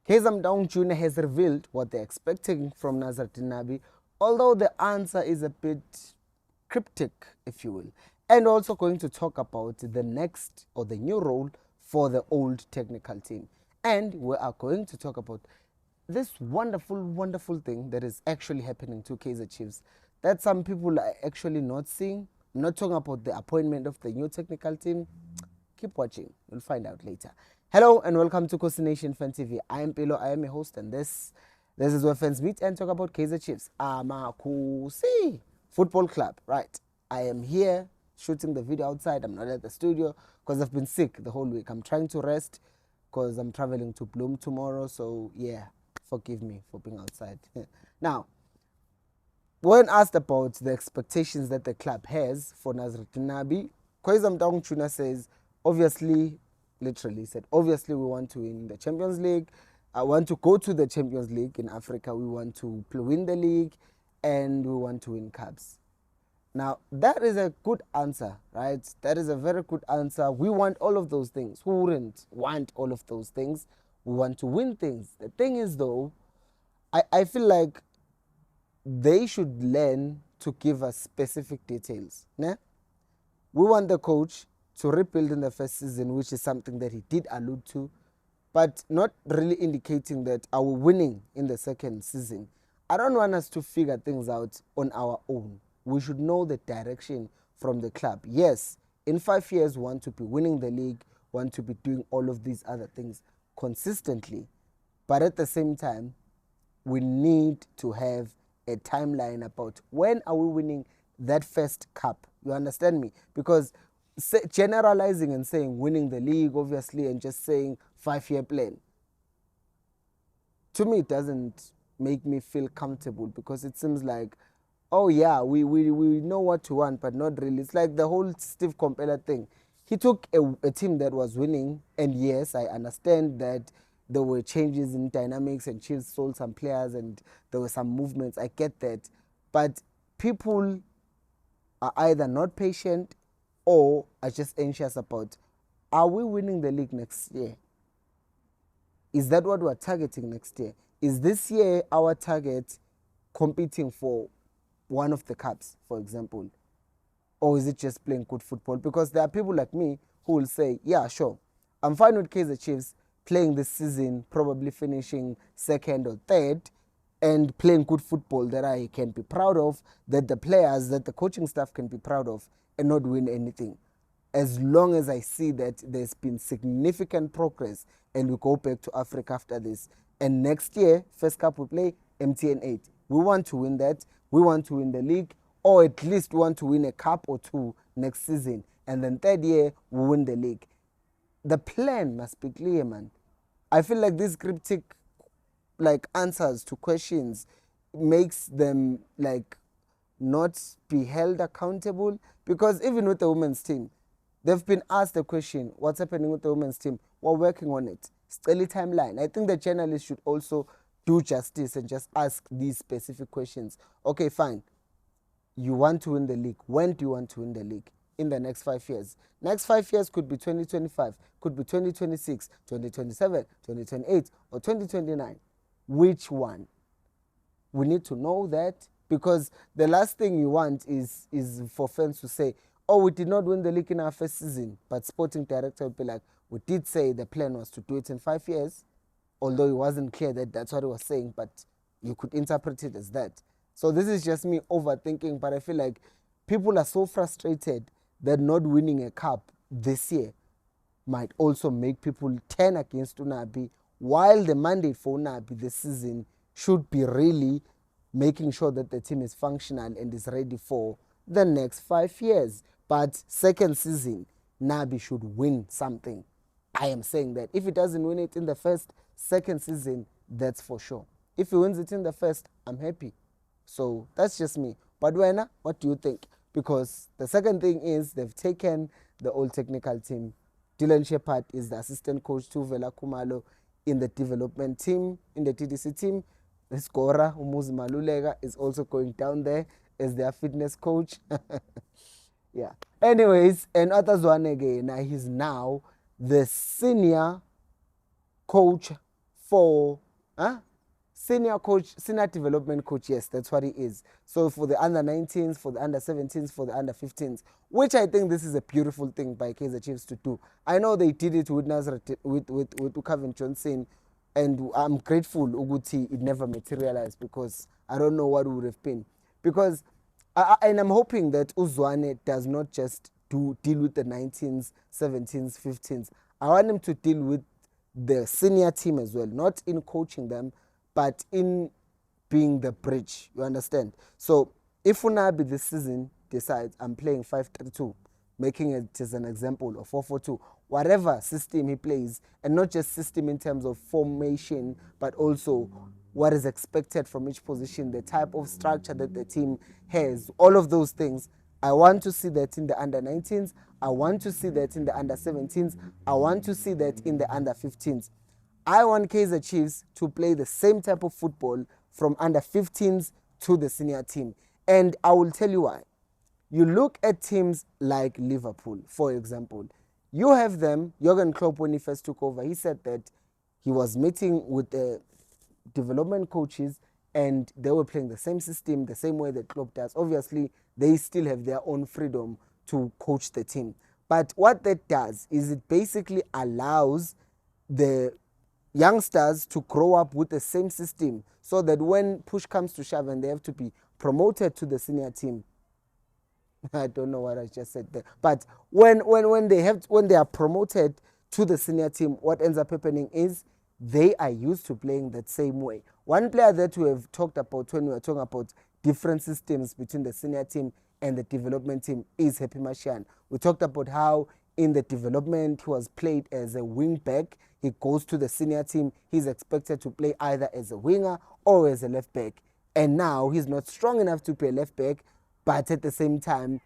Kaizer Jr. has revealed what they're expecting from Nasreddine Nabi, although the answer is a bit cryptic, if you will. And also going to talk about the next or the new role for the old technical team. And we are going to talk about this wonderful, wonderful thing that is actually happening to Kaizer Chiefs that some people are actually not seeing. I'm not talking about the appointment of the new technical team. Keep watching. You'll find out later. Hello and welcome to Khosi Nation Fan TV. I am Pilo. I am a host, and this is where fans meet and talk about Kaizer Chiefs. Khosi Football Club. Right. I am here shooting the video outside. I'm not at the studio because I've been sick the whole week. I'm trying to rest because I'm traveling to Bloom tomorrow. So yeah, forgive me for being outside. Now, when asked about the expectations that the club has for Nasreddine Nabi, Kaizer Jr. says, obviously, literally said, obviously we want to win the Champions League. I want to go to the Champions League in Africa. We want to win the league and we want to win cups. Now, that is a good answer, right? That is a very good answer. We want all of those things. Who wouldn't want all of those things? We want to win things. The thing is, though, I feel like they should learn to give us specific details. Né? We want the coach to rebuild in the first season, which is something that he did allude to, but not really indicating that are we winning in the second season. I don't want us to figure things out on our own. We should know the direction from the club. Yes, in 5 years, we want to be winning the league, want to be doing all of these other things consistently. But at the same time, we need to have a timeline about when are we winning that first cup. You understand me? Because generalizing and saying winning the league, obviously, and just saying 5-year plan, to me, it doesn't make me feel comfortable because it seems like, oh yeah, we know what to want, but not really. It's like the whole Steve Compella thing. He took a team that was winning, and yes, I understand that there were changes in dynamics and Chiefs sold some players and there were some movements. I get that. But people are either not patient or are just anxious about, are we winning the league next year? Is that what we're targeting next year? Is this year our target competing for one of the cups, for example? Or is it just playing good football? Because there are people like me who will say, yeah, sure, I'm fine with Kaizer Chiefs playing this season, probably finishing second or third, and playing good football that I can be proud of, that the players, that the coaching staff can be proud of, and not win anything. As long as I see that there's been significant progress and we go back to Africa after this. And next year, first cup we play MTN 8. We want to win that. We want to win the league, or at least want to win a cup or two next season. And then third year, we win the league. The plan must be clear, man. I feel like these cryptic answers to questions makes them not be held accountable, because even with the women's team, they've been asked the question, what's happening with the women's team? We're working on it. Still a timeline. I think the journalists should also do justice and just ask these specific questions. Okay, fine. You want to win the league. When do you want to win the league? In the next 5 years. Next 5 years could be 2025, could be 2026, 2027, 2028, or 2029. Which one? We need to know that, because the last thing you want is for fans to say, oh, we did not win the league in our first season, but sporting director would be like, we did say the plan was to do it in 5 years, although it wasn't clear that that's what he was saying, but you could interpret it as that. So this is just me overthinking, but I feel like people are so frustrated that not winning a cup this year might also make people turn against Nabi, while the mandate for Nabi this season should be really making sure that the team is functional and is ready for the next 5 years. But second season, Nabi should win something. I am saying that if he doesn't win it in the second season, that's for sure. If he wins it in the first, I'm happy. So that's just me. But Wena, what do you think? Because the second thing is they've taken the old technical team. Dylan Shepard is the assistant coach to Vela Kumalo in the development team, in the TDC team. The scorer, Umuzi Malulega, is also going down there as their fitness coach. Yeah. Anyways, and Otazwane again, he's now the senior coach for senior coach, senior development coach. Yes, that's what he is. So for the under 19s, for the under 17s, for the under 15s, which I think this is a beautiful thing by Kaizer Chiefs to do. I know they did it with with Kevin Johnson, and I'm grateful Uguti it never materialized, because I don't know what would have been. Because and I'm hoping that Uzwane does not just deal with the 19s, 17s, 15s. I want him to deal with the senior team as well, not in coaching them, but in being the bridge. You understand? So if Unabi this season decides I'm playing 5-3-2, making it as an example, or 4-4-2, whatever system he plays, and not just system in terms of formation, but also what is expected from each position, the type of structure that the team has, all of those things. I want to see that in the under 19s. I want to see that in the under 17s. I want to see that in the under 15s. I want Kaizer Chiefs to play the same type of football from under 15s to the senior team. And I will tell you why. You look at teams like Liverpool, for example. You have them, Jurgen Klopp, when he first took over, he said that he was meeting with the development coaches and they were playing the same system, the same way that Klopp does. Obviously, they still have their own freedom to coach the team. But what that does is it basically allows the youngsters to grow up with the same system, so that when push comes to shove and they have to be promoted to the senior team, I don't know what I just said there, but when they are promoted to the senior team, what ends up happening is they are used to playing that same way. One player that we have talked about when we were talking about different systems between the senior team and the development team is Happy Mashian. We talked about how in the development he was played as a wing back. He goes to the senior team, he's expected to play either as a winger or as a left back. And now he's not strong enough to play left back, but at the same time,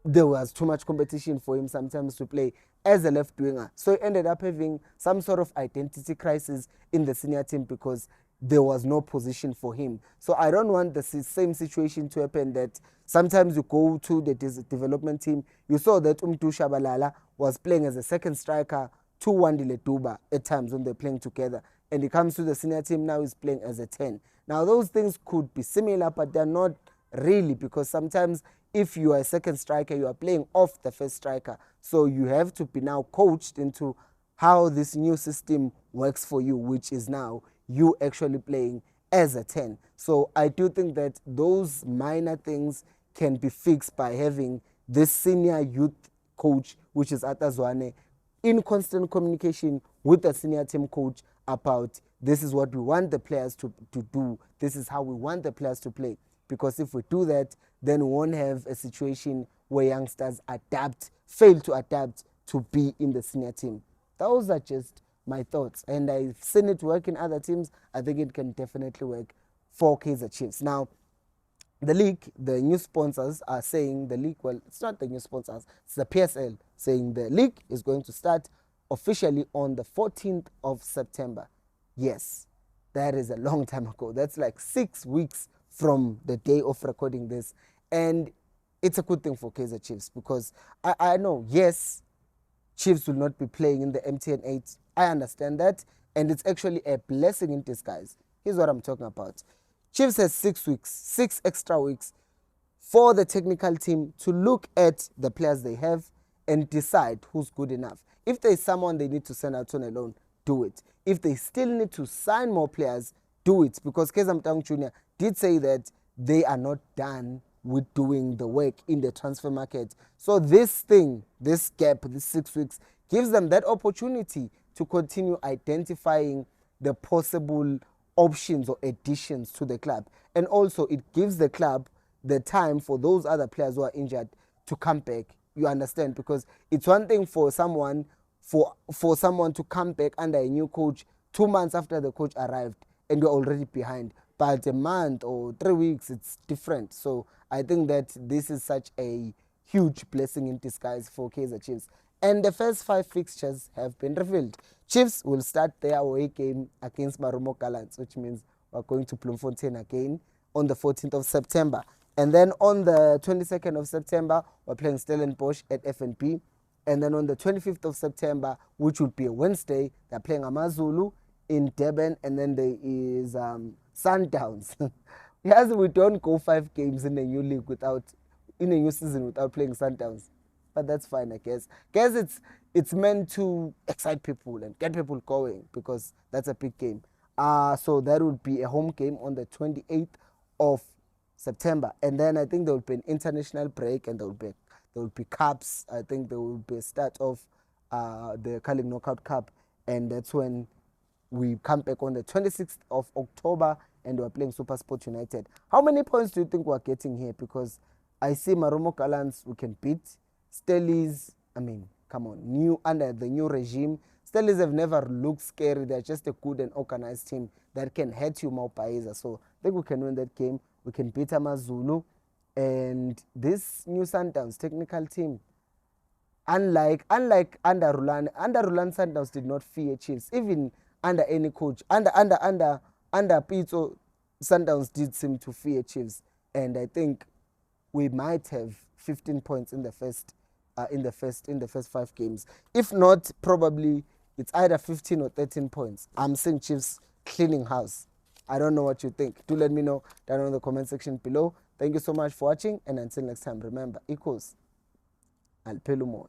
there was too much competition for him sometimes to play as a left winger. So he ended up having some sort of identity crisis in the senior team because there was no position for him. So I don't want the same situation to happen, that sometimes you go to the development team. You saw that Umtu Shabalala was playing as a second striker to Wandile Duba at times when they're playing together. And he comes to the senior team, now he's playing as a 10. Now those things could be similar, but they're not really, because sometimes if you are a second striker, you are playing off the first striker. So you have to be now coached into how this new system works for you, which is now you actually playing as a 10. So I do think that those minor things can be fixed by having this senior youth coach, which is Atazwane, in constant communication with the senior team coach about this is what we want the players to do, this is how we want the players to play. Because if we do that, then we won't have a situation where youngsters fail to adapt to be in the senior team. Those are just my thoughts. And I've seen it work in other teams. I think it can definitely work for Kaizer Chiefs. Now, the league, the new sponsors are saying the league, well, it's not the new sponsors, it's the PSL saying the league is going to start officially on the 14th of September. Yes, that is a long time ago. That's like 6 weeks from the day of recording this. And it's a good thing for Kaizer Chiefs, because I know, yes, Chiefs will not be playing in the MTN 8. I understand that. And it's actually a blessing in disguise. Here's what I'm talking about. Chiefs has 6 weeks, 6 extra weeks for the technical team to look at the players they have and decide who's good enough. If there's someone they need to send out on a loan, do it. If they still need to sign more players, do it. Because Kaizer Mtaung Jr. did say that they are not done with doing the work in the transfer market. So this gap, this 6 weeks, gives them that opportunity to continue identifying the possible options or additions to the club. And also it gives the club the time for those other players who are injured to come back. You understand? Because it's one thing for someone to come back under a new coach 2 months after the coach arrived and you're already behind. But a month or 3 weeks, it's different. So I think that this is such a huge blessing in disguise for Kaizer Chiefs. And the first 5 fixtures have been revealed. Chiefs will start their away game against Marumo Gallants, which means we're going to Bloemfontein again on the 14th of September. And then on the 22nd of September, we're playing Stellenbosch at FNB. And then on the 25th of September, which would be a Wednesday, they're playing Amazulu in Durban, and then there is Sundowns. Yes, we don't go 5 games in a new league in a new season without playing Sundowns, but that's fine, I guess. It's meant to excite people and get people going because that's a big game. So that would be a home game on the 28th of September, and then I think there will be an international break, and there will be cups. I think there will be a start of the Carling Knockout Cup, and that's when we come back on the 26th of October, and we're playing Super Sport United. How many points do you think we're getting here? Because I see Marumo Gallants we can beat. Stellies, I mean, come on, under the new regime. Stellies have never looked scary. They're just a good and organized team that can hurt you, Maupaiza. So I think we can win that game. We can beat Amazulu. And this new Sundowns technical team, unlike under Rulan Sundowns did not fear Chiefs. Even under any coach, under Pizzo, Sundowns did seem to fear Chiefs. And I think we might have 15 points in the first 5 games. If not, probably it's either 15 or 13 points. I'm seeing Chiefs cleaning house. I don't know what you think. Do let me know down in the comment section below. Thank you so much for watching, and until next time, remember, equals Alpelumoy.